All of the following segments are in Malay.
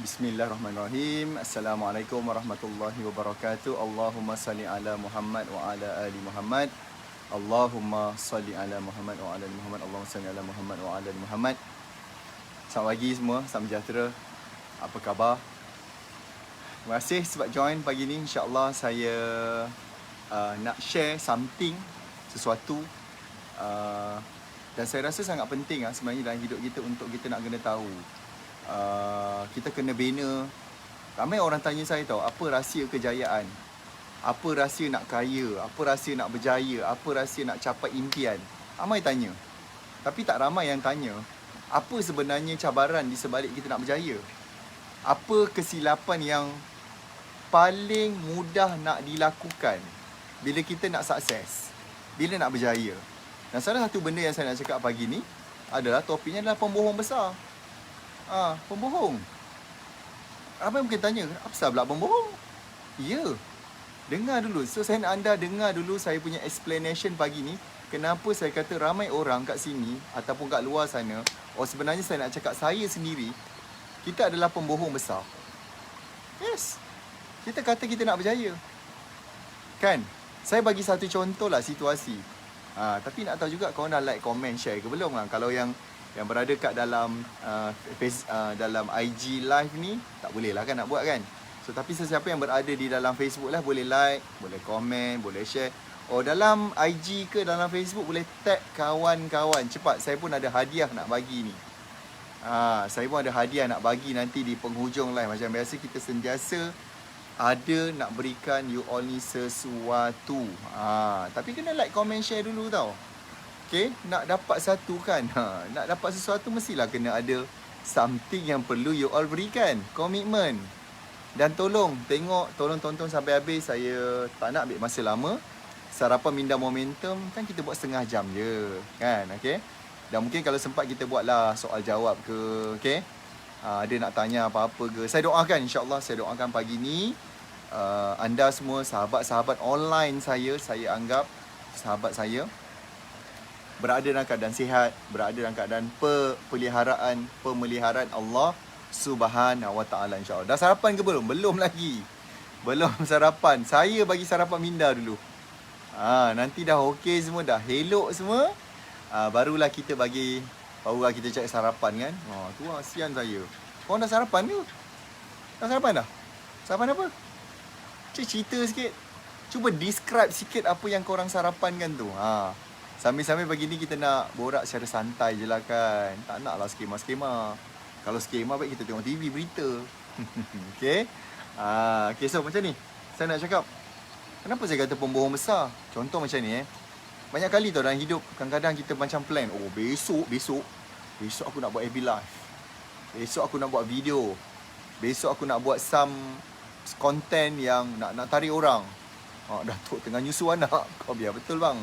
Bismillahirrahmanirrahim. Assalamualaikum warahmatullahi wabarakatuh. Allahumma salli ala Muhammad wa ala ali Muhammad. Allahumma salli ala Muhammad wa ala ali Muhammad. Allahumma salli ala Muhammad wa ala ali Muhammad. Selamat pagi semua, salam sejahtera. Apa khabar? Terima kasih sebab join pagi ni. InsyaAllah saya nak share something, sesuatu dan saya rasa sangat penting sebenarnya dalam hidup kita untuk kita nak kena tahu. Kita kena bina. Ramai orang tanya saya tahu, apa rahsia kejayaan? Apa rahsia nak kaya? Apa rahsia nak berjaya? Apa rahsia nak capai impian? Ramai tanya. Tapi tak ramai yang tanya, apa sebenarnya cabaran di sebalik kita nak berjaya? Apa kesilapan yang paling mudah nak dilakukan bila kita nak sukses, bila nak berjaya? Dan salah satu benda yang saya nak cakap pagi ni adalah topiknya adalah pembohong besar. Pembohong. Ramai mungkin tanya, apa sebab pula pembohong? Ya. Dengar dulu. So saya nak anda dengar dulu saya punya explanation pagi ni. Kenapa saya kata ramai orang kat sini ataupun kat luar sana, sebenarnya saya nak cakap saya sendiri, kita adalah pembohong besar. Yes. Kita kata kita nak berjaya. Kan? Saya bagi satu contoh lah situasi. Tapi nak tahu juga korang dah like, comment, share ke belum lah. Kalau yang berada kat dalam dalam IG live ni, tak boleh lah kan nak buat kan. So tapi sesiapa yang berada di dalam Facebook lah, boleh like, boleh komen, boleh share. Dalam IG ke dalam Facebook boleh tag kawan-kawan. Cepat, saya pun ada hadiah nak bagi ni. Saya pun ada hadiah nak bagi nanti di penghujung live. Macam biasa kita sentiasa ada nak berikan you all ni sesuatu. Tapi kena like, comment, share dulu tau. Okay, nak dapat satu kan, nak dapat sesuatu mestilah kena ada something yang perlu you all berikan. Komitmen. Dan tolong tonton sampai habis. Saya tak nak ambil masa lama. Sarapan minda momentum kan kita buat setengah jam je kan, okay. Dan mungkin kalau sempat kita buatlah soal jawab ke, okay. Ada nak tanya apa-apa ke, saya doakan, insyaAllah saya doakan pagi ni anda semua sahabat-sahabat online saya anggap sahabat saya, berada dalam keadaan sihat, berada dalam keadaan pemeliharaan Allah Subhanahu Wa Taala, insya-Allah. Dah sarapan ke belum? Belum lagi. Belum sarapan. Saya bagi sarapan minda dulu. Nanti dah okey semua, dah elok semua, barulah kita cari sarapan kan. Tu sian saya. Korang dah sarapan ke? Dah sarapan dah? Sarapan apa? Cerita sikit. Cuba describe sikit apa yang korang sarapan kan tu. Sambil-sambil pagi ni kita nak borak secara santai je lah kan. Tak nak lah skema-skema. Kalau skema baik kita tengok TV, berita. Okay. Okay, so macam ni saya nak cakap, kenapa saya kata pembohong besar? Contoh macam ni banyak kali tau dalam hidup, kadang-kadang kita macam plan, besok aku nak buat FB live, besok aku nak buat video, besok aku nak buat some content yang nak tarik orang. Datuk tengah nyusu anak. Kau biar betul bang,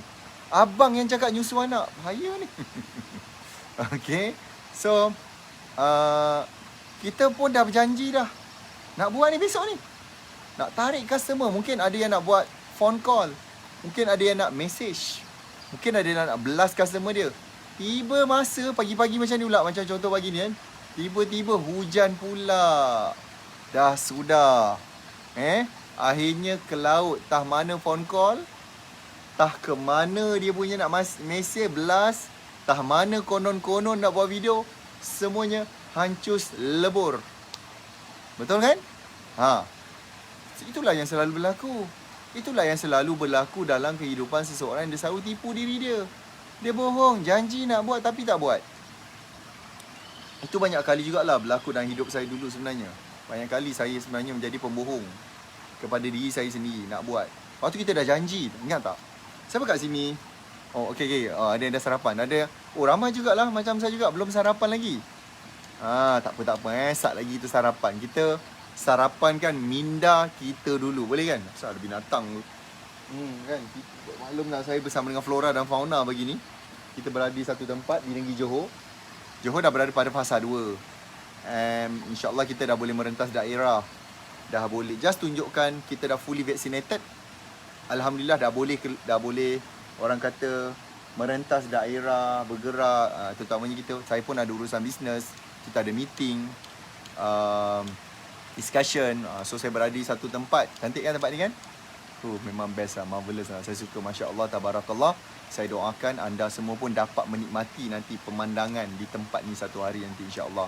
abang yang cakap nyusu anak, bahaya ni. Okay. So kita pun dah berjanji dah nak buat ni besok ni, nak tarik customer. Mungkin ada yang nak buat phone call, mungkin ada yang nak message, mungkin ada yang nak blast customer dia. Tiba masa pagi-pagi macam ni pula, macam contoh pagi ni kan, tiba-tiba hujan pula. Dah sudah akhirnya ke laut. Tah mana phone call, tah ke mana dia punya nak mesej blast, tah mana konon-konon nak buat video, semuanya hancur lebur. Betul kan? Itulah yang selalu berlaku. Itulah yang selalu berlaku dalam kehidupan seseorang yang dia selalu tipu diri dia. Dia bohong, janji nak buat tapi tak buat. Itu banyak kali jugalah berlaku dalam hidup saya dulu sebenarnya. Banyak kali saya sebenarnya menjadi pembohong kepada diri saya sendiri nak buat. Waktu kita dah janji, ingat tak? Siapa kat sini? Okay. Ada yang dah sarapan. Ada. Ramai jugalah macam saya juga belum sarapan lagi. Tak apa. Sat lagi tu sarapan. Kita sarapan kan minda kita dulu. Boleh kan? Asal ada binatang tu. Kan? Maklum lah, saya bersama dengan flora dan fauna pagi ni. Kita berada di satu tempat di negeri Johor. Johor dah berada pada fasa 2. InsyaAllah kita dah boleh merentas daerah. Dah boleh. Just tunjukkan kita dah fully vaccinated. Alhamdulillah dah boleh orang kata merentas daerah, bergerak. Terutamanya saya pun ada urusan bisnes. Kita ada meeting. discussion. So saya berada di satu tempat. Cantik kan tempat ni kan? Memang best lah, marvelous lah. Saya suka, Masya Allah, Tabarakallah. Saya doakan anda semua pun dapat menikmati nanti pemandangan di tempat ni satu hari nanti, insya-Allah.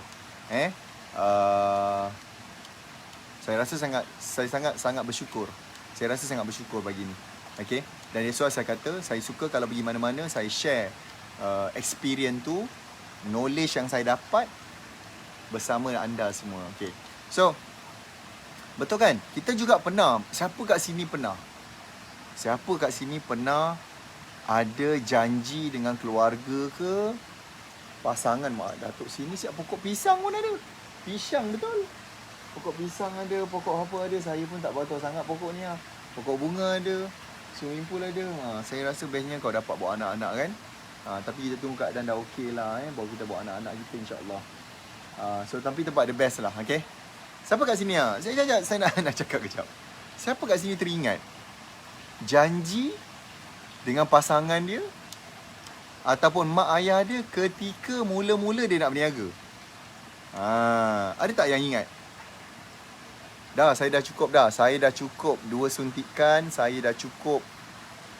Saya rasa sangat bersyukur. Saya rasa sangat bersyukur pagi ni. Okay? Dan that's why saya kata, saya suka kalau pergi mana-mana, saya share experience tu, knowledge yang saya dapat bersama anda semua. Okay. So, betul kan? Kita juga pernah, siapa kat sini pernah ada janji dengan keluarga ke pasangan? Mak Datuk sini siap pokok pisang pun ada. Pisang betul. Pokok pisang ada, pokok apa ada. Saya pun tak tahu sangat pokok ni lah. Pokok bunga ada, swimming pool ada. Saya rasa bestnya kau dapat bawa anak-anak kan. Tapi kita tunggu keadaan dah okey lah, baru kita bawa anak-anak kita, insya-Allah. So tapi tempat the best lah. Okay. Siapa kat sini lah? Saya nak cakap kejap. Siapa kat sini teringat janji dengan pasangan dia ataupun mak ayah dia ketika mula-mula dia nak berniaga? Ada tak yang ingat? Saya dah cukup dah. Saya dah cukup 2 suntikan. Saya dah cukup,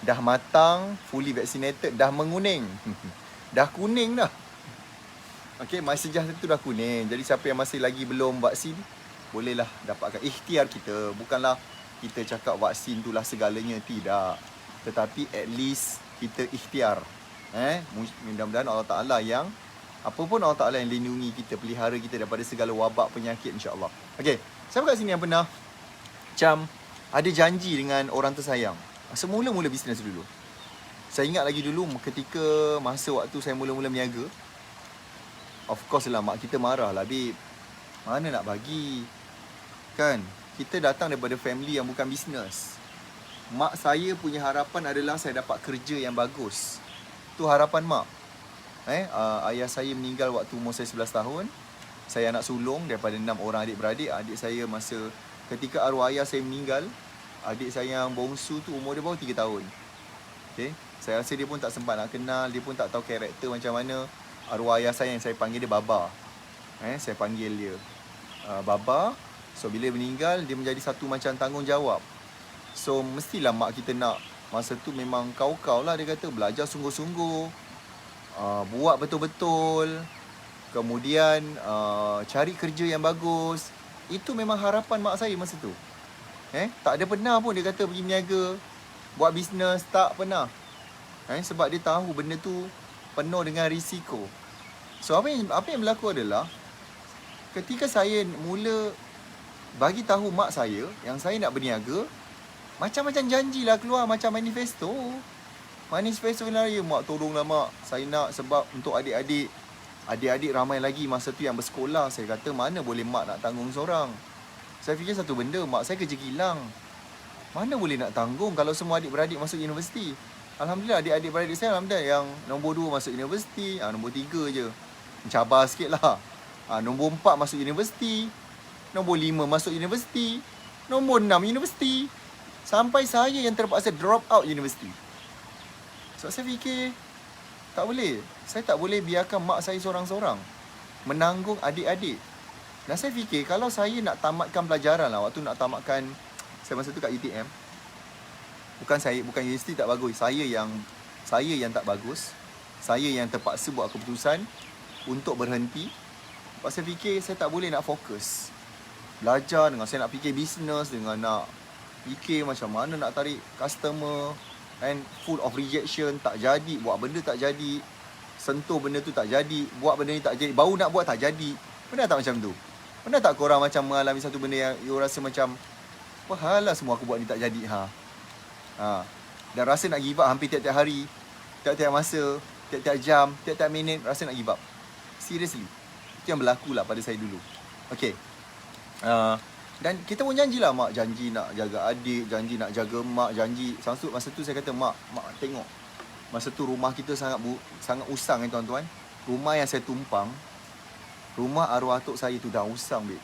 dah matang, fully vaccinated, dah menguning. Dah kuning dah. Okay, masa sejah tu dah kuning. Jadi siapa yang masih lagi belum vaksin, bolehlah dapatkan. Ikhtiar kita. Bukanlah kita cakap vaksin itulah segalanya, tidak. Tetapi at least kita ikhtiar. Mudah-mudahan Allah Ta'ala yang, apa pun Allah Ta'ala yang lindungi kita, pelihara kita daripada segala wabak penyakit, insya-Allah. Okay, siapa kat sini yang pernah macam ada janji dengan orang tersayang? Semula-mula bisnes dulu. Saya ingat lagi dulu ketika masa waktu saya mula-mula berniaga, of course lah mak kita marah lah, Bib, mana nak bagi kan? Kita datang daripada family yang bukan bisnes. Mak saya punya harapan adalah saya dapat kerja yang bagus. Tu harapan mak. Ayah saya meninggal waktu umur saya 11 tahun. Saya anak sulung daripada 6 orang adik-beradik. Adik saya masa ketika arwah ayah saya meninggal, adik saya yang bongsu tu umur dia baru 3 tahun. Okay? Saya rasa dia pun tak sempat nak kenal, dia pun tak tahu karakter macam mana. Arwah ayah saya yang saya panggil dia Baba. Saya panggil dia Baba. So bila meninggal, dia menjadi satu macam tanggungjawab. So mestilah mak kita nak, masa tu memang kau-kau lah, dia kata belajar sungguh-sungguh, buat betul-betul, kemudian cari kerja yang bagus. Itu memang harapan mak saya masa tu. Tak ada pernah pun dia kata pergi berniaga, buat bisnes, tak pernah. Sebab dia tahu benda tu penuh dengan risiko. So apa yang berlaku adalah, ketika saya mula bagi tahu mak saya yang saya nak berniaga, macam-macam janji lah keluar, macam manifesto. Manifesto raya, mak tolonglah mak, saya nak sebab untuk adik-adik ramai lagi masa tu yang bersekolah. Saya kata mana boleh mak nak tanggung seorang. Saya fikir satu benda, mak saya kerja kilang, mana boleh nak tanggung kalau semua adik-beradik masuk universiti. Alhamdulillah adik-beradik saya, alhamdulillah, yang nombor 2 masuk universiti, nombor 3 je mencabar sikit lah. Nombor 4 masuk universiti, nombor 5 masuk universiti, nombor 6 universiti, sampai saya yang terpaksa drop out universiti. So saya fikir tak boleh. Saya tak boleh biarkan mak saya seorang-seorang menanggung adik-adik. Dan saya fikir kalau saya nak tamatkan pelajaran lah, waktu nak tamatkan, saya masa tu kat UTM. Bukan universiti tak bagus, saya yang tak bagus. Saya yang terpaksa buat keputusan untuk berhenti. Sebab saya fikir saya tak boleh nak fokus belajar dengan saya nak fikir bisnes, dengan nak fikir macam mana nak tarik customer, and full of rejection, tak jadi, buat benda tak jadi, sentuh benda tu tak jadi, buat benda ni tak jadi, baru nak buat tak jadi. Pernah tak macam tu? Pernah tak korang macam mengalami satu benda yang you rasa macam, apa hal lah semua aku buat ni tak jadi dan rasa nak give up hampir tiap-tiap hari, tiap-tiap masa, tiap-tiap jam, tiap-tiap minit, rasa nak give up. Seriously, itu yang berlaku lah pada saya dulu. Okay. Dan kita pun janjilah, mak janji nak jaga adik, janji nak jaga mak, janji. Masa tu saya kata, mak tengok, masa tu rumah kita sangat usang tuan-tuan. Rumah yang saya tumpang, rumah arwah atuk saya tu dah usang, babe.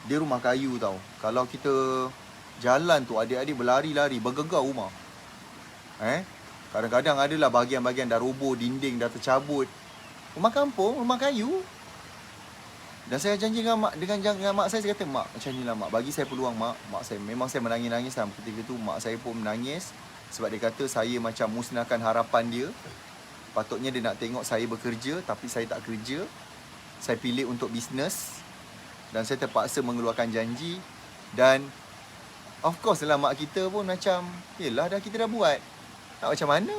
Dia rumah kayu tau. Kalau kita jalan tu, adik-adik berlari-lari, bergegar rumah. Kadang-kadang adalah bahagian-bahagian dah roboh, dinding dah tercabut. Rumah kampung, rumah kayu. Dan saya janji dengan mak saya kata, mak macam ni lah mak, bagi saya peluang mak. Mak saya memang saya menangis-nangis dalam ketika tu. Mak saya pun menangis sebab dia kata saya macam musnahkan harapan dia. Patutnya dia nak tengok saya bekerja, tapi saya tak kerja. Saya pilih untuk bisnes dan saya terpaksa mengeluarkan janji. Dan of course lah mak kita pun macam, yelah dah kita dah buat, nak macam mana.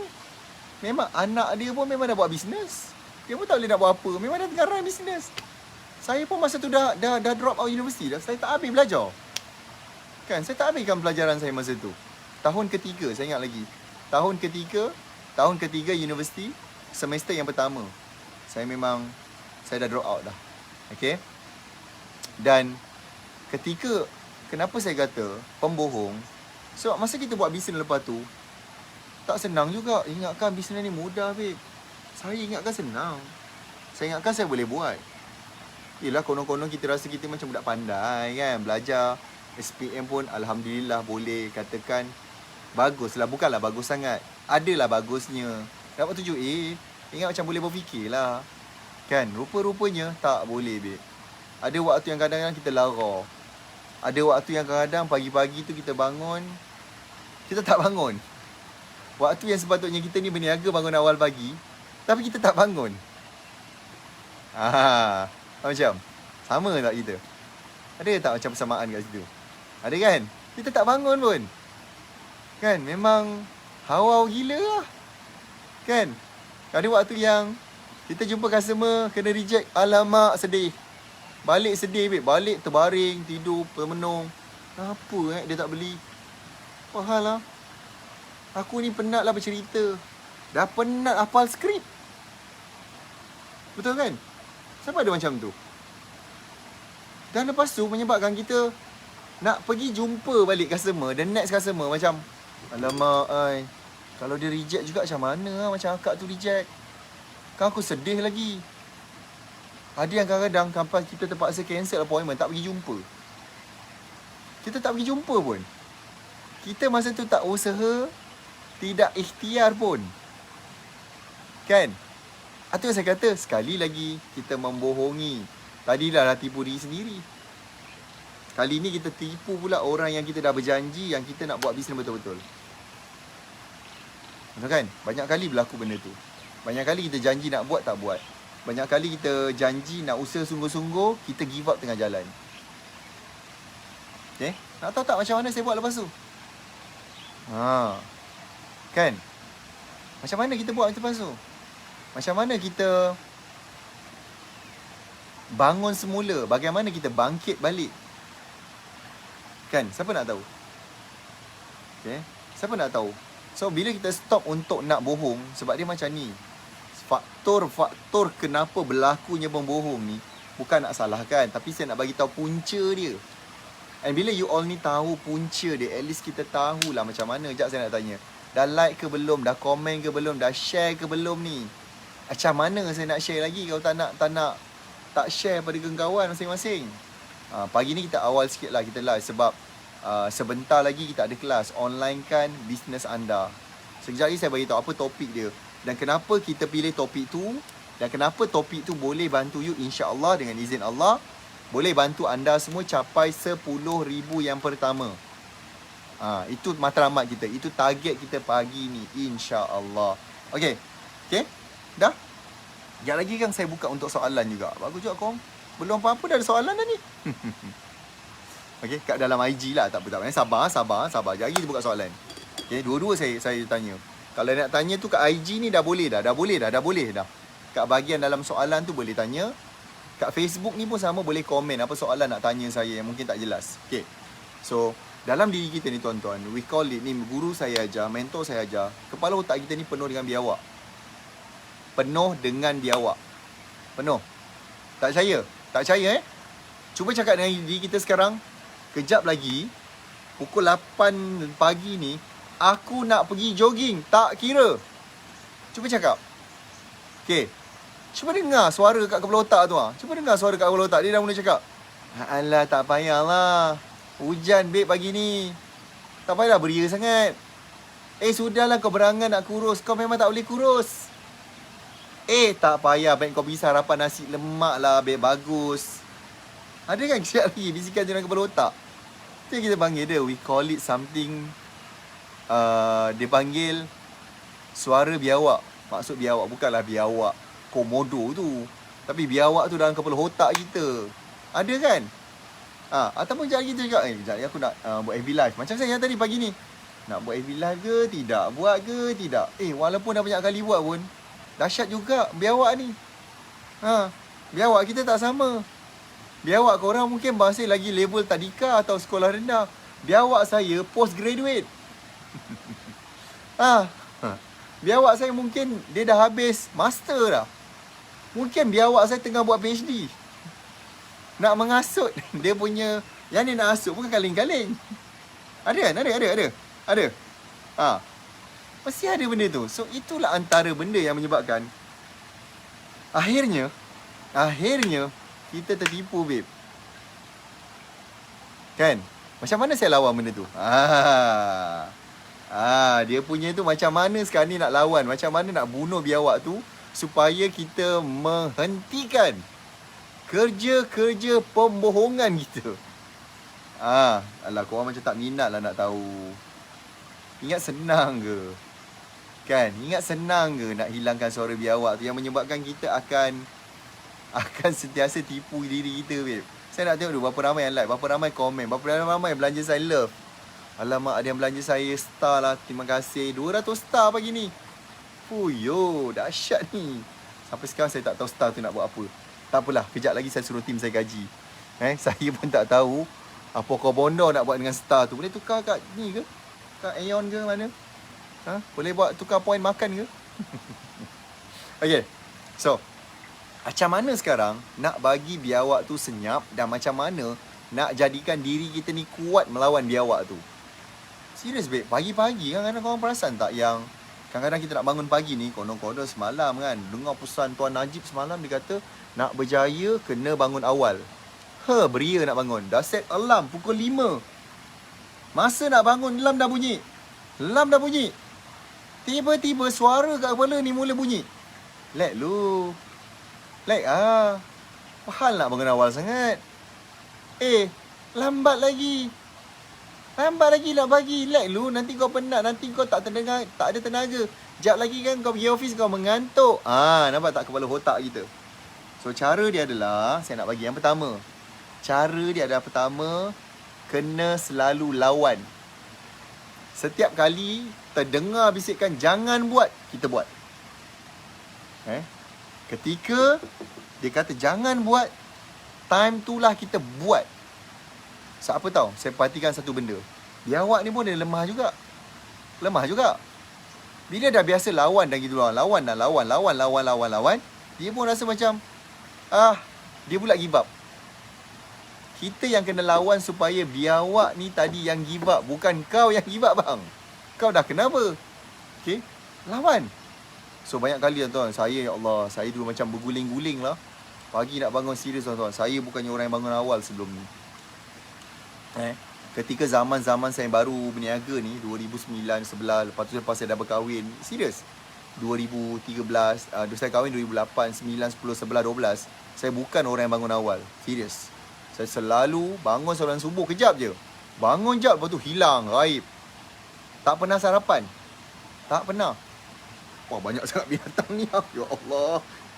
Memang anak dia pun memang dah buat bisnes, dia pun tak boleh nak buat apa, memang dah tengah run bisnes. Saya pun masa tu dah drop out universiti dah. Saya tak habis belajar. Kan, saya tak habiskan pelajaran saya masa tu. Tahun ketiga, saya ingat lagi. Tahun ketiga universiti, semester yang pertama. Saya dah drop out dah. Okay. Dan ketika, kenapa saya kata pembohong? Sebab masa kita buat bisnes lepas tu, tak senang juga. Ingatkan bisnes ni mudah, babe. Saya ingatkan senang. Saya ingatkan saya boleh buat. Yelah, konon-konon kita rasa kita macam budak pandai kan. Belajar SPM pun Alhamdulillah boleh katakan baguslah. Bukanlah bagus sangat, adalah bagusnya. Dapat 7A, ingat macam boleh berfikir lah. Kan, rupa-rupanya tak boleh, babe. Ada waktu yang kadang-kadang kita lara. Ada waktu yang kadang-kadang pagi-pagi tu kita bangun, kita tak bangun. Waktu yang sepatutnya kita ni berniaga bangun awal pagi, tapi kita tak bangun. Macam sama tak kita? Ada tak macam persamaan kat situ? Ada kan? Kita tak bangun pun. Kan? Memang hawau gila lah. Kan? Ada waktu yang kita jumpa customer kena reject. Alamak, sedih. Balik sedih, babe. Balik terbaring, tidur, termenung. Kenapa dia tak beli? Apa hal lah? Aku ni penat lah bercerita. Dah penat hafal skrip. Betul kan? Siapa ada macam tu? Dan lepas tu menyebabkan kita nak pergi jumpa balik customer, the next customer macam, alamak ai, kalau dia reject juga macam mana lah, macam akak tu reject. Kan aku sedih lagi. Ada yang kadang-kadang sampai kita terpaksa cancel appointment, tak pergi jumpa. Kita tak pergi jumpa pun. Kita masa tu tak usaha, tidak ikhtiar pun. Kan? Itu yang saya kata, sekali lagi kita membohongi. Tadilah dah tipu diri sendiri. Kali ni kita tipu pula orang yang kita dah berjanji yang kita nak buat bisnes betul-betul. Betul kan? Banyak kali berlaku benda tu. Banyak kali kita janji nak buat, tak buat. Banyak kali kita janji nak usaha sungguh-sungguh, kita give up tengah jalan. Okay? Nak tahu tak macam mana saya buat lepas tu? Kan? Macam mana kita buat lepas tu? Macam mana kita bangun semula? Bagaimana kita bangkit balik? Kan? Siapa nak tahu? Okay? Siapa nak tahu? So, bila kita stop untuk nak bohong, sebab dia macam ni. Faktor kenapa berlakunya membohong ni, bukan nak salahkan, tapi saya nak bagi tahu punca dia. And bila you all ni tahu punca dia, at least kita tahulah macam mana. Sekejap saya nak tanya, dah like ke belum? Dah komen ke belum? Dah share ke belum ni? Macam mana saya nak share lagi kalau tak share pada kawan masing-masing. Pagi ni kita awal sikit lah kita live sebab sebentar lagi kita ada kelas online kan bisnes anda. Sekejap lagi saya bagi tahu apa topik dia dan kenapa kita pilih topik tu, dan kenapa topik tu boleh bantu you, insya-Allah dengan izin Allah boleh bantu anda semua capai 10,000 yang pertama. Itu matlamat kita, itu target kita pagi ni, insya-Allah. Okey. Dah? Sekejap lagi kan saya buka untuk soalan juga. Bagus juga kong. Belum apa-apa dah ada soalan dah ni. Okey, kat dalam IG lah. Tak apa. Sabar. Sekejap lagi kita buka soalan. Okey, dua-dua saya tanya. Kalau nak tanya tu kat IG ni dah boleh dah. Kat bahagian dalam soalan tu boleh tanya. Kat Facebook ni pun sama, boleh komen apa soalan nak tanya saya yang mungkin tak jelas. Okey. So, dalam diri kita ni tuan-tuan, we call it ni, guru saya ajar, mentor saya ajar, kepala otak kita ni penuh dengan biawak. Penuh. Tak percaya Cuba cakap dengan diri kita sekarang, kejap lagi pukul 8 pagi ni aku nak pergi jogging, tak kira. Cuba cakap. Okey. Cuba dengar suara kat kepala otak tu. Dia dah mula cakap, alah tak payahlah, hujan babe pagi ni, tak payahlah beria sangat. Sudahlah kau berangan nak kurus, kau memang tak boleh kurus. Tak payah, baik kau pergi sarapan nasi lemak lah, babe, bagus. Ada kan kejap lagi bisikan dalam kepala otak. Itu yang kita panggil dia. We call it something, dia panggil suara biawak. Maksud biawak bukanlah biawak komodo tu, tapi biawak tu dalam kepala otak kita. Ada kan? Ataupun sekejap lagi tu juga, sekejap lagi aku nak buat FB live. Macam saya yang tadi pagi ni, nak buat FB live ke tidak? Buat ke tidak? Walaupun dah banyak kali buat pun, dahsyat juga biawak ni. Biawak kita tak sama. Biawak korang mungkin masih lagi level tadika atau sekolah rendah. Biawak saya postgraduate. Biawak saya mungkin dia dah habis master dah. Mungkin biawak saya tengah buat PhD. Nak mengasut dia punya, yang ni nak asut bukan kaling-kaling. Ada kan? Ada. Mesti ada benda tu. So itulah antara benda yang menyebabkan Akhirnya kita tertipu, babe. Kan? Macam mana saya lawan benda tu? Dia punya tu macam mana sekarang ni nak lawan, macam mana nak bunuh biawak tu supaya kita menghentikan kerja-kerja pembohongan kita. Alah, korang macam tak minat lah nak tahu. Ingat senang ke? Kan? Ingat senang ke nak hilangkan suara biawak tu yang menyebabkan kita akan sentiasa tipu diri kita, babe. Saya nak tengok dulu berapa ramai yang like, berapa ramai komen, berapa ramai belanja saya love. Alamak, ada yang belanja saya star lah. Terima kasih. 200 star pagi ni. Fuyo, dahsyat ni. Sampai sekarang saya tak tahu star tu nak buat apa. Tak apalah, kejap lagi saya suruh tim saya gaji. Saya pun tak tahu apa kau bondo nak buat dengan star tu. Boleh tukar kat ni ke? Kat Aeon ke mana? Boleh buat tukar poin makan ke? Okay, so macam mana sekarang nak bagi biawak tu senyap, dan macam mana nak jadikan diri kita ni kuat melawan biawak tu? Serius, babe, pagi-pagi kadang-kadang korang perasan tak yang kadang-kadang kita nak bangun pagi ni, konon-konon semalam kan, dengar pesan Tuan Najib semalam, dia kata nak berjaya kena bangun awal. Beria nak bangun. Dah set alarm pukul 5. Masa nak bangun, alarm dah bunyi. Tiba-tiba suara kat kepala ni mula bunyi. Lek lu. Mahal nak bangun awal sangat. Lambat lagi nak bagi. Lek lu, nanti kau penat, nanti kau tak ada tenaga. Sekejap lagi kan kau pergi office, kau mengantuk. Nampak tak kepala otak kita? So cara dia adalah, saya nak bagi yang pertama. Cara dia adalah pertama, kena selalu lawan. Setiap kali terdengar bisikan jangan buat, kita buat. Ketika dia kata jangan buat, time tu lah kita buat. Siapa tahu, saya perhatikan satu benda. Biawak ni pun dia lemah juga. Bila dah biasa lawan dan gitu lawan, dia pun rasa macam dia pula give up. Kita yang kena lawan supaya biawak ni tadi yang give up, bukan kau yang give up, bang. Kau dah kenapa? Okay, lawan. So banyak kali tuan-tuan, saya, ya Allah, saya dulu macam berguling-guling lah. Pagi nak bangun serius tuan-tuan. Saya bukannya orang yang bangun awal sebelum ni. Ketika zaman-zaman saya baru berniaga ni, 2009, 11, lepas saya dah berkahwin. Serius. 2013, saya kahwin 2008, 9, 10, 11, 12. Saya bukan orang yang bangun awal. Serius. Saya selalu bangun solat subuh kejap je. Bangun jap, lepas tu hilang, gaib. Tak pernah sarapan. Tak pernah. Wah, banyak sangat binatang ni.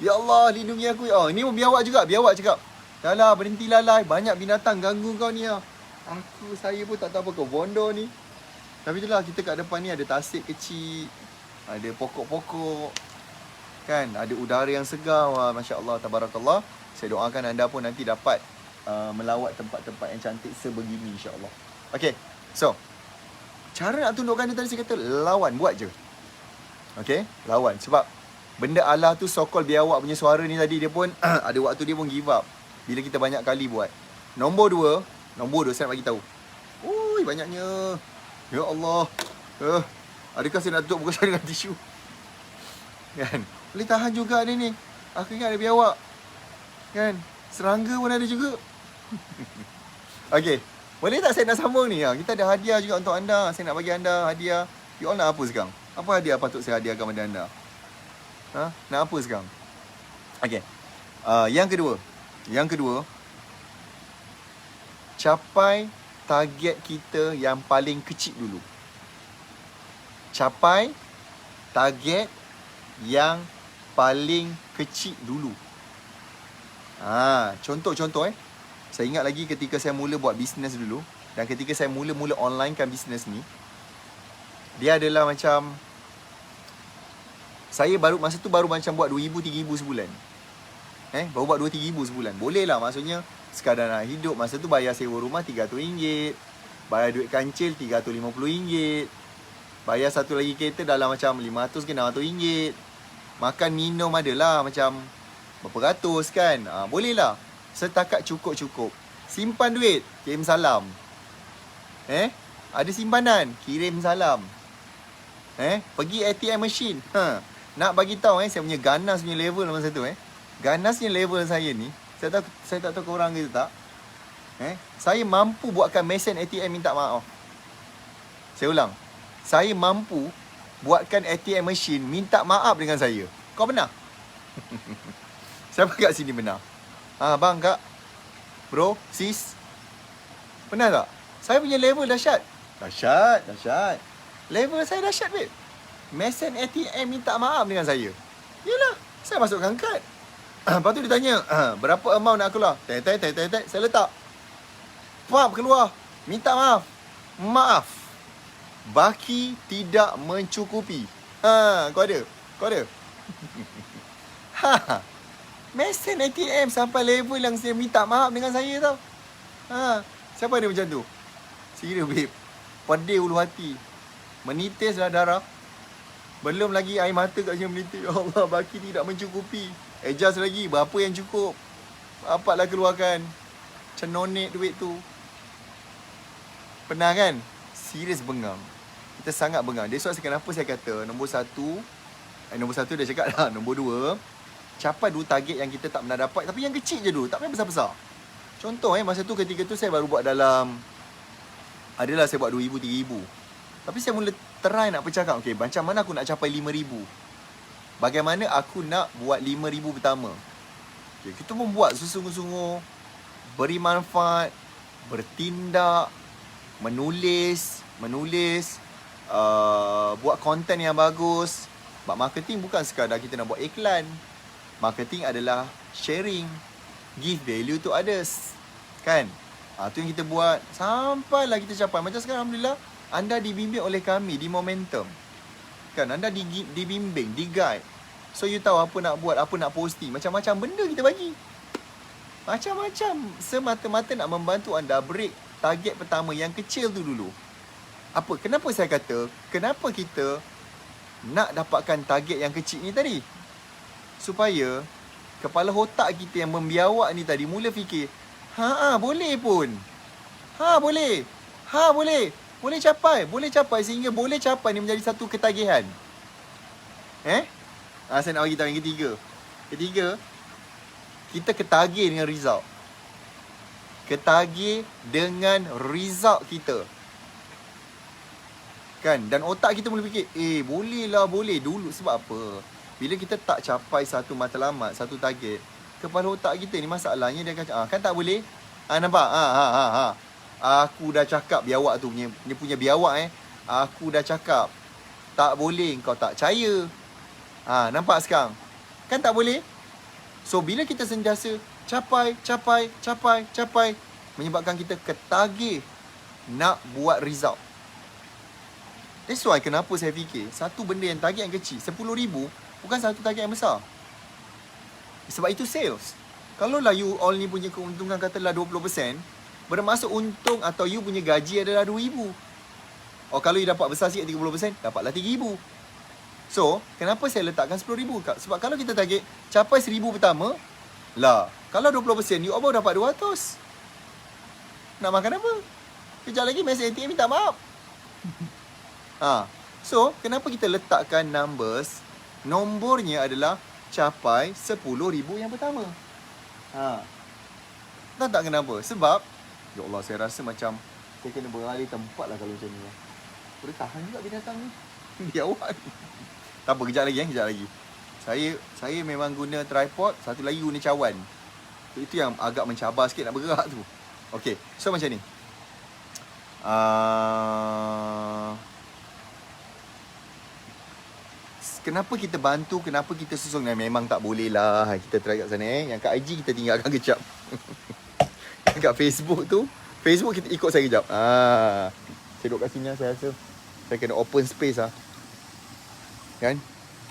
Ya Allah, lindungi aku. Ini pun biawak juga. Biawak cakap, dah lah, berhentilah lah. Banyak binatang ganggu kau ni. Saya pun tak tahu apa kau bondo ni. Tapi itulah, kita kat depan ni ada tasik kecil. Ada pokok-pokok. Kan, ada udara yang segar. Wah, Masya Allah, tabarakallah. Saya doakan anda pun nanti dapat melawat tempat-tempat yang cantik sebegini, insya-Allah. Okay, so cara nak tundukkan dia tadi saya kata lawan, buat je. Okay, lawan. Sebab benda Allah tu sokol biawak punya suara ni tadi, dia pun ada waktu dia pun give up bila kita banyak kali buat. Nombor dua saya nak bagi tahu. Ui, banyaknya. Ya Allah. Adakah saya nak tutup muka saya dengan tisu? Kan? Boleh tahan juga dia ni. Aku ingat ada biawak. Kan? Serangga pun ada juga. Okay, boleh tak saya nak sambung ni? Kita ada hadiah juga untuk anda. Saya nak bagi anda hadiah. You all nak apa sekarang? Apa hadiah patut saya hadiahkan kepada anda? Nak apa sekarang? Okay, Yang kedua, capai target kita yang paling kecil dulu. Capai target yang paling kecil dulu. Contoh-contoh Saya ingat lagi ketika saya mula buat bisnes dulu, dan ketika saya mula onlinekan bisnes ni, dia adalah macam, saya masa tu baru macam buat 2,000, 3,000 sebulan. Baru buat 2, 3,000 sebulan. Boleh lah, maksudnya sekadar nak hidup. Masa tu bayar sewa rumah RM300, bayar duit kancil RM350, bayar satu lagi kereta dalam macam RM500 ke RM600. Makan minum adalah macam berapa ratus kan. Boleh lah. Setakat cukup-cukup. Simpan duit, kirim salam. Ada simpanan, kirim salam. Pergi ATM machine. Nak bagi tahu saya punya ganas punya level masa tu Ganas punya level saya ni, saya tak tahu korang ke tak. Saya mampu buatkan mesin ATM minta maaf. Saya ulang. Saya mampu buatkan ATM machine minta maaf dengan saya. Kau benar? Siapa kat sini benar? Bang, kak, bro, sis, benar tak? Saya punya level dahsyat. Dahsyat. Level saya dahsyat, babe. Mesin ATM minta maaf dengan saya. Yelah, saya masukkan kad. Lepas tu dia tanya, berapa amount nak keluar? Saya letak. Pap keluar. Minta maaf. Maaf. Baki tidak mencukupi. Kau ada? Mesin ATM sampai level yang saya minta maaf dengan saya tau. Siapa ada macam tu? Serius, babe. Pedih ulu hati. Menitislah darah. Belum lagi air mata kat sini menitis. Ya Allah, baki tidak mencukupi. Adjust lagi, berapa yang cukup? Dapatlah keluarkan. Cenonik duit tu. Pernah kan? Serius bengang. Kita sangat bengang. That's why kenapa saya kata nombor satu dah cakap dah. Nombor dua, capai dulu target yang kita tak pernah dapat. Tapi yang kecil je dulu, tak payah besar-besar. Contoh masa tu ketika tu saya baru buat dalam, adalah saya buat 2,000, 3,000. Tapi saya mula try nak pecahkan. Okay, macam mana aku nak capai 5,000? Bagaimana aku nak buat 5,000 pertama? Okay, kita pun buat sungguh-sungguh, beri manfaat, bertindak, menulis, buat konten yang bagus. Sebab marketing bukan sekadar kita nak buat iklan. Marketing adalah sharing, give value to others, kan? Tu yang kita buat sampailah kita capai. Macam sekarang, alhamdulillah, anda dibimbing oleh kami di Momentum, kan? Anda dibimbing, di-guide. So you tahu apa nak buat, apa nak posting. Macam-macam benda kita bagi. Macam-macam. Semata-mata nak membantu anda break target pertama yang kecil tu dulu. Kenapa saya kata, kenapa kita nak dapatkan target yang kecil ni tadi? Supaya kepala otak kita yang membiawak ni tadi mula fikir, boleh pun. Boleh. Boleh capai sehingga boleh capai ni menjadi satu ketagihan. Saya nak bagi tahu yang ketiga, kita ketagih dengan result. Ketagih dengan result kita, kan? Dan otak kita mula fikir, boleh dulu. Sebab apa? Bila kita tak capai satu matlamat, satu target, kepala otak kita ni masalahnya dia akan kan tak boleh. Nampak? Aku dah cakap biawak tu punya biawak Aku dah cakap tak boleh, kau tak percaya. Nampak sekarang? Kan tak boleh. So bila kita sentiasa capai, menyebabkan kita ketagih nak buat result. That's why kenapa saya fikir satu benda yang target yang kecil, 10,000, bukan satu target yang besar. Sebab itu sales. Kalau lah you all ni punya keuntungan katalah 20%, bermaksud untung atau you punya gaji adalah 2,000. Kalau you dapat besar sikit 30%, dapatlah 3,000. So, kenapa saya letakkan 10,000? Sebab kalau kita target capai 1,000 pertama, kalau 20%, you all baru dapat 200. Nak makan apa? Kejap lagi mesej ATM minta maaf. So, kenapa kita letakkan numbers? Nombornya adalah capai 10,000 yang pertama. Tahu tak kenapa? Sebab, ya Allah, saya rasa macam saya kena beralih tempat lah kalau macam ni. Boleh tahan juga binatang ni. Biawak ni. Tak apa, kejap lagi. Saya memang guna tripod, satu lagi guna cawan. Itu yang agak mencabar sikit nak bergerak tu. Okay, so macam ni. Kenapa kita bantu, kenapa kita susung? Memang tak boleh lah. Kita try kat sana Yang kat IG kita tinggalkan kejap. Yang kat Facebook tu, Facebook kita ikut saya kejap. Saya duduk kat sini lah, saya rasa. Saya kena open space lah. Kan?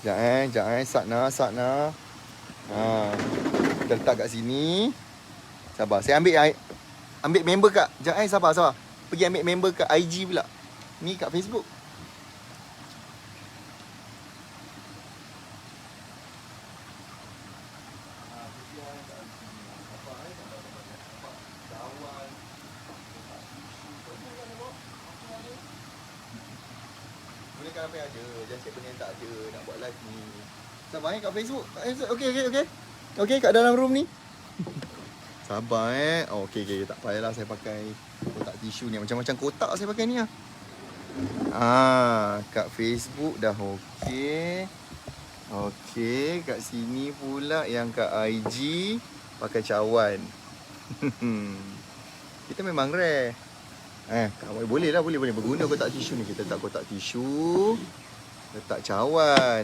Sekejap Satna. Kita letak kat sini. Sabar. Saya ambil member kat. Sekejap sabar. Pergi ambil member kat IG pula. Ni kat Facebook. Bolehkan apa yang ada. Jangan cakap benda yang tak ada. Nak buat live ni. Sabar kat Facebook. Okay, kat dalam room ni. Sabar Okay, tak payahlah saya pakai kotak tisu ni. Macam-macam kotak saya pakai ni lah. Kat Facebook dah okey. Okey, kat sini pula yang kat IG pakai cawan. Kita memang rare. Boleh berguna kotak tisu ni. Kita letak kotak tisu, letak cawan.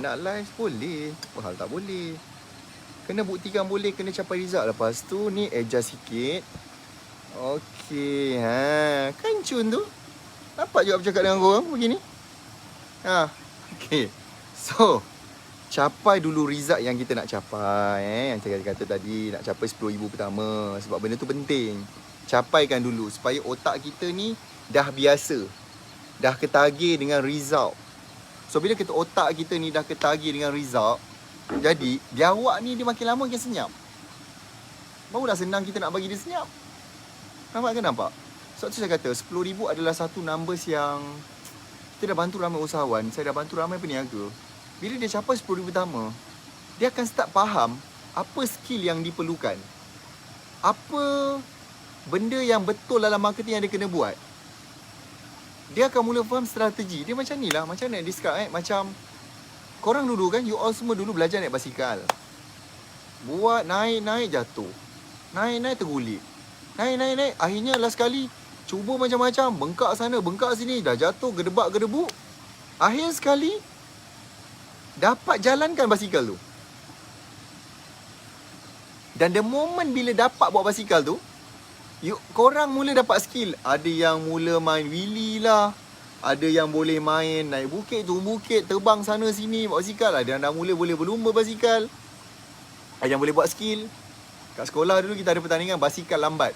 Nak live boleh. Apa hal tak boleh? Kena buktikan boleh, kena capai result. Lepas tu ni adjust sikit. Okey, kancun tu. Nampak juga bercakap dengan korang begini. Okey. So, capai dulu result yang kita nak capai. Yang saya kata tadi, nak capai 10,000 pertama. Sebab benda tu penting. Capaikan dulu supaya otak kita ni dah biasa. Dah ketagih dengan result. So, bila kita otak kita ni dah ketagih dengan result, jadi, biawak ni dia makin lama makin senyap. Barulah senang kita nak bagi dia senyap. Nampak? Sebab tu saya kata 10,000 adalah satu numbers yang kita dah bantu ramai usahawan. Saya dah bantu ramai peniaga. Bila dia capai 10,000 pertama, dia akan start faham apa skill yang diperlukan. Apa benda yang betul dalam marketing yang dia kena buat. Dia akan mula faham strategi. Dia macam ni lah. Macam nak describe macam korang dulu kan, you all semua dulu belajar naik basikal. Buat naik jatuh. Naik tergulik. Naik. Akhirnya last kali cuba macam-macam. Bengkak sana, bengkak sini. Dah jatuh, gedebak-gedebuk. Akhir sekali dapat jalankan basikal tu. Dan the moment bila dapat bawa basikal tu, korang mula dapat skill. Ada yang mula main wheelie lah. Ada yang boleh main naik bukit, turun bukit, terbang sana sini, bawa basikal. Ada yang dah mula boleh berlumba basikal. Ada yang boleh buat skill. Kat sekolah dulu kita ada pertandingan basikal lambat.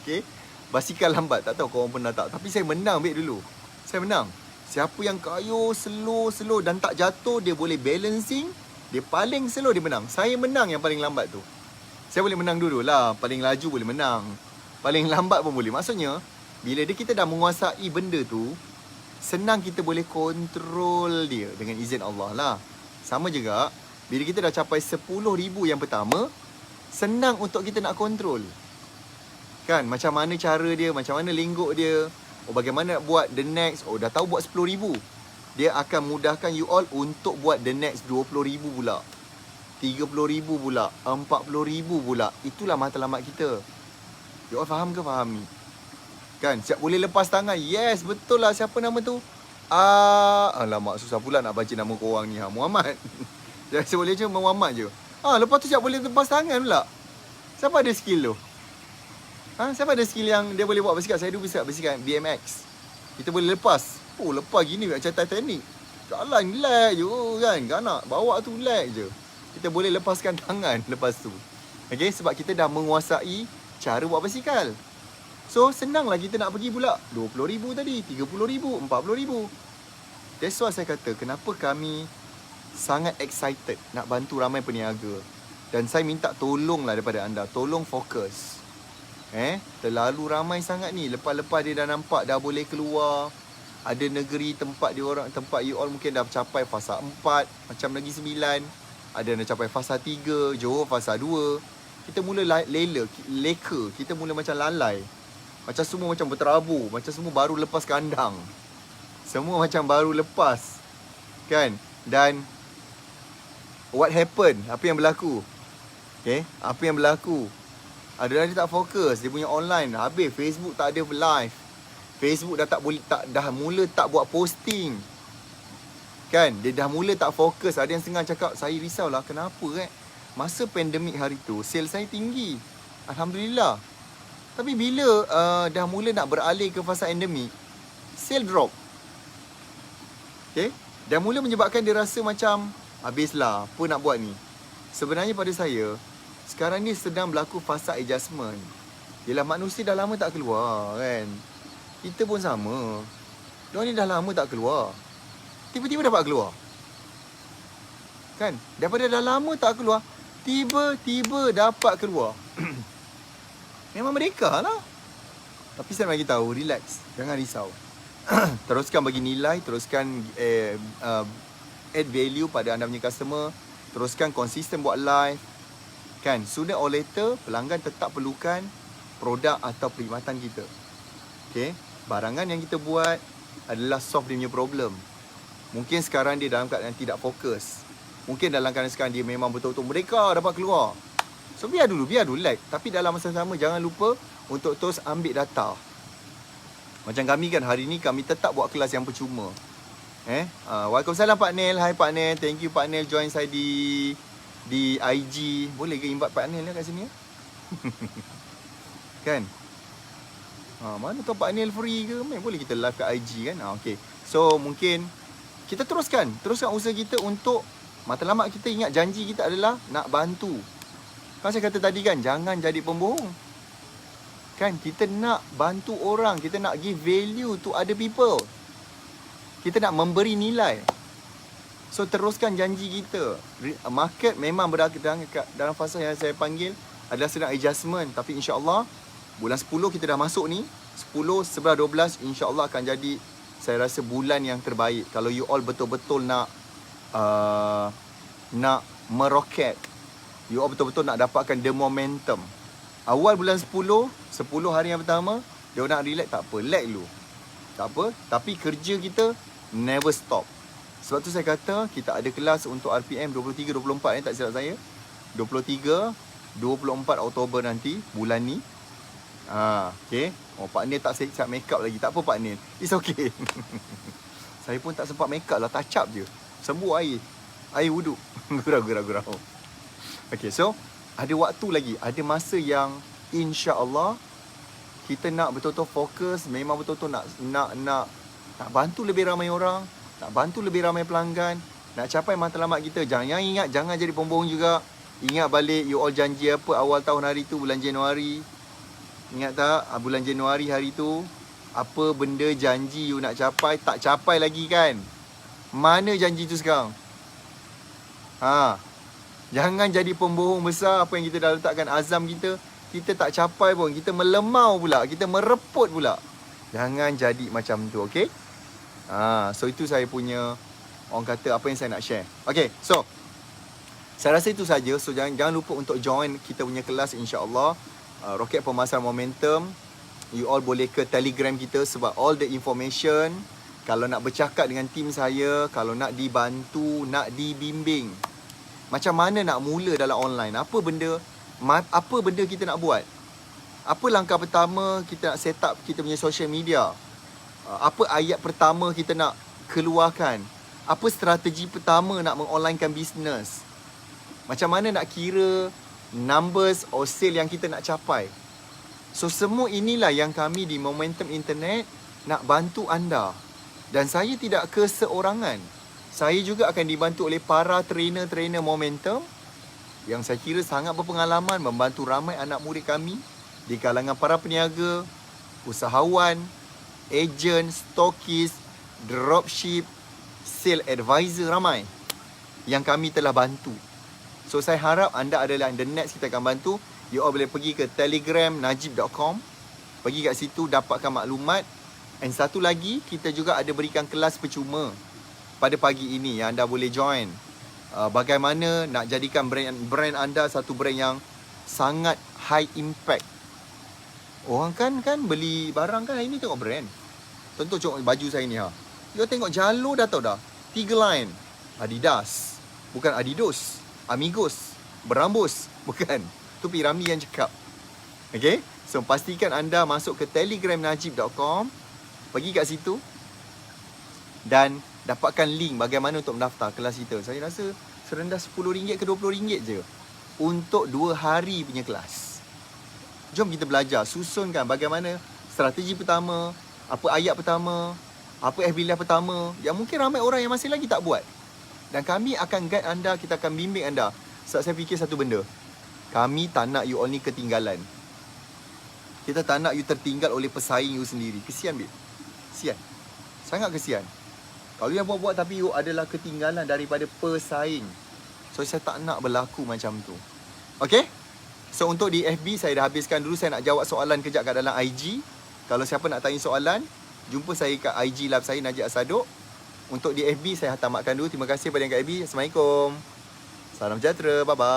Okay, basikal lambat. Tak tahu korang pernah tak. Tapi saya menang dulu. Saya menang. Siapa yang kayuh, slow dan tak jatuh, dia boleh balancing. Dia paling slow, dia menang. Saya menang yang paling lambat tu. Saya boleh menang dulu lah. Paling laju boleh menang. Paling lambat pun boleh. Maksudnya, bila kita dah menguasai benda tu, senang kita boleh kontrol dia dengan izin Allah lah. Sama juga, bila kita dah capai 10,000 yang pertama, senang untuk kita nak kontrol. Kan, macam mana cara dia, macam mana lenggok dia. Bagaimana nak buat the next. Dah tahu buat 10,000. Dia akan mudahkan you all untuk buat the next 20,000 pula. 30,000 pula. 40,000 pula. Itulah matlamat kita. You all faham ke faham ni? Kan, siap boleh lepas tangan. Yes, betul lah. Siapa nama tu? Alamak, susah pula nak baca nama korang ni. Muhammad. Saya boleh je Muhammad je. Lepas tu siap boleh lepas tangan pula. Siapa ada skill tu? Siapa ada skill yang dia boleh buat basikal? Saya dulu basikal BMX. Kita boleh lepas. Lepas gini macam Titanic. Jalan lag je kan. Ganak bawa tu lag je. Kita boleh lepaskan tangan lepas tu. Okay, sebab kita dah menguasai cara buat basikal. So, senanglah kita nak pergi pula 20,000 tadi, 30,000, 40,000. That's why saya kata, kenapa kami sangat excited nak bantu ramai peniaga. Dan saya minta tolonglah daripada anda. Tolong fokus. Terlalu ramai sangat ni. Lepas-lepas dia dah nampak dah boleh keluar. Ada negeri tempat you all mungkin dah capai fasa 4, macam Negeri Sembilan. Ada yang dah capai fasa 3, Johor fasa 2. Kita mula leka. Kita mula macam lalai. Macam semua macam berterabur. Macam semua baru lepas kandang. Semua macam baru lepas. Kan? Dan what happened? Apa yang berlaku? Okay? Apa yang berlaku? Ada dia tak fokus, dia punya online. Habis Facebook tak ada live. Facebook dah tak boleh, dah mula tak buat posting. Kan, dia dah mula tak fokus. Ada yang setengah cakap, saya risaulah kenapa masa pandemik hari tu, sale saya tinggi. Alhamdulillah. Tapi bila dah mula nak beralih ke fasa endemik, sale drop. Okay, dah mula menyebabkan dia rasa macam, habislah, apa nak buat ni. Sebenarnya pada saya, sekarang ni sedang berlaku fasa adjustment. Yelah, manusia dah lama tak keluar kan. Kita pun sama. Diorang ni dah lama tak keluar, tiba-tiba dapat keluar. Kan? Daripada dah lama tak keluar, tiba-tiba dapat keluar. Memang mereka lah. Tapi saya bagi tahu, relax, jangan risau. Teruskan bagi nilai, teruskan add value pada anda punya customer, teruskan konsisten buat live. Kan, sooner or later pelanggan tetap perlukan produk atau perkhidmatan kita. Okay, barangan yang kita buat adalah solve dia punya problem. Mungkin sekarang dia dalam keadaan tidak fokus. Mungkin dalam keadaan sekarang dia memang betul-betul mereka dapat keluar. So biar dulu lag. Tapi dalam masa sama jangan lupa untuk terus ambil data. Macam kami kan, hari ni kami tetap buat kelas yang percuma. Waalaikumsalam Pak Nel. Hai Pak Nel. Thank you Pak Nel join saya di IG. Boleh ke invite Pak Nel kat sini? Kan? Mana tahu Pak Nel free ke? Boleh kita live kat IG kan? Okay. So mungkin kita teruskan usaha kita untuk matlamat kita. Ingat janji kita adalah nak bantu. Kan saya kata tadi kan, jangan jadi pembohong. Kan, kita nak bantu orang, kita nak give value to other people. Kita nak memberi nilai. So teruskan janji kita. Market memang berada dalam fasa yang saya panggil adalah sedang adjustment. Tapi insya-Allah bulan 10 kita dah masuk ni. 10, 11, 12 insya-Allah akan jadi, saya rasa, bulan yang terbaik. Kalau you all betul-betul nak meroket, you all betul-betul nak dapatkan the momentum. Awal bulan 10 hari yang pertama, dia nak relax, tak apa, lag dulu. Tak apa, tapi kerja kita never stop. Sebab tu saya kata kita ada kelas untuk RPM 23-24 tak silap saya. 23-24 Oktober nanti, bulan ni. Okay. Pak Nil tak siap make up lagi. Tak apa Pak Nil, it's okay. Saya pun tak sempat make up lah, touch up je. Sembuh air wuduk. Gurau. Okay, so ada waktu lagi, ada masa yang insya-Allah kita nak betul-betul fokus, memang betul-betul nak bantu lebih ramai orang, nak bantu lebih ramai pelanggan, nak capai matlamat kita. Jangan ingat, jangan jadi pembohong juga. Ingat balik you all janji apa awal tahun hari tu, bulan Januari. Ingat tak, bulan Januari hari tu, apa benda janji you nak capai, tak capai lagi kan? Mana janji tu sekarang? Jangan jadi pembohong besar. Apa yang kita dah letakkan azam kita tak capai pun, kita melemau pula, kita mereput pula. Jangan jadi macam tu, okay? So itu saya punya, orang kata, apa yang saya nak share. Okay, so saya rasa itu saja. So jangan lupa untuk join kita punya kelas insya-Allah. Roket Pemasaran Momentum. You all boleh ke Telegram kita sebab all the information. Kalau nak bercakap dengan tim saya, kalau nak dibantu, nak dibimbing, macam mana nak mula dalam online, apa benda kita nak buat, apa langkah pertama kita nak set up kita punya social media, apa ayat pertama kita nak keluarkan, apa strategi pertama nak mengonlinekan bisnes, macam mana nak kira numbers or sale yang kita nak capai. So semua inilah yang kami di Momentum Internet nak bantu anda. Dan saya tidak keseorangan. Saya juga akan dibantu oleh para trainer-trainer Momentum yang saya kira sangat berpengalaman membantu ramai anak murid kami di kalangan para peniaga, usahawan, ejen, stokis, dropship, sale advisor, ramai yang kami telah bantu. So saya harap anda adalah the next kita akan bantu. You all boleh pergi ke Telegram najib.com. Pergi kat situ dapatkan maklumat. Dan satu lagi, kita juga ada berikan kelas percuma pada pagi ini yang anda boleh join. Bagaimana nak jadikan brand anda satu brand yang sangat high impact. Orang kan beli barang kan hari ni tengok brand. Contoh baju saya ni You tengok jalur dah tahu dah. 3 line. Adidas, bukan Adidos. Amigos, Berambus, bukan. Tu Pirami yang cakap. Okay? So, pastikan anda masuk ke telegramnajib.com. Pergi kat situ. Dan dapatkan link bagaimana untuk mendaftar kelas kita. Saya rasa serendah RM10 ke RM20 je. Untuk 2 hari punya kelas. Jom kita belajar. Susunkan bagaimana strategi pertama. Apa ayat pertama. Apa FB Live pertama. Yang mungkin ramai orang yang masih lagi tak buat. Dan kami akan guide anda. Kita akan bimbing anda. Sebab saya fikir satu benda. Kami tak nak you all ni ketinggalan. Kita tak nak you tertinggal oleh pesaing you sendiri. Kesian, babe. Kesian. Sangat kesian. Kalau yang buat-buat tapi you adalah ketinggalan daripada pesaing. So, saya tak nak berlaku macam tu. Okay? So, untuk di FB, saya dah habiskan dulu. Saya nak jawab soalan kejap kat dalam IG. Kalau siapa nak tanya soalan, jumpa saya kat IG Live saya, Najib Asaduk. Untuk di FB, saya tamatkan dulu. Terima kasih kepada yang kat FB. Assalamualaikum. Salam sejahtera. Bye-bye.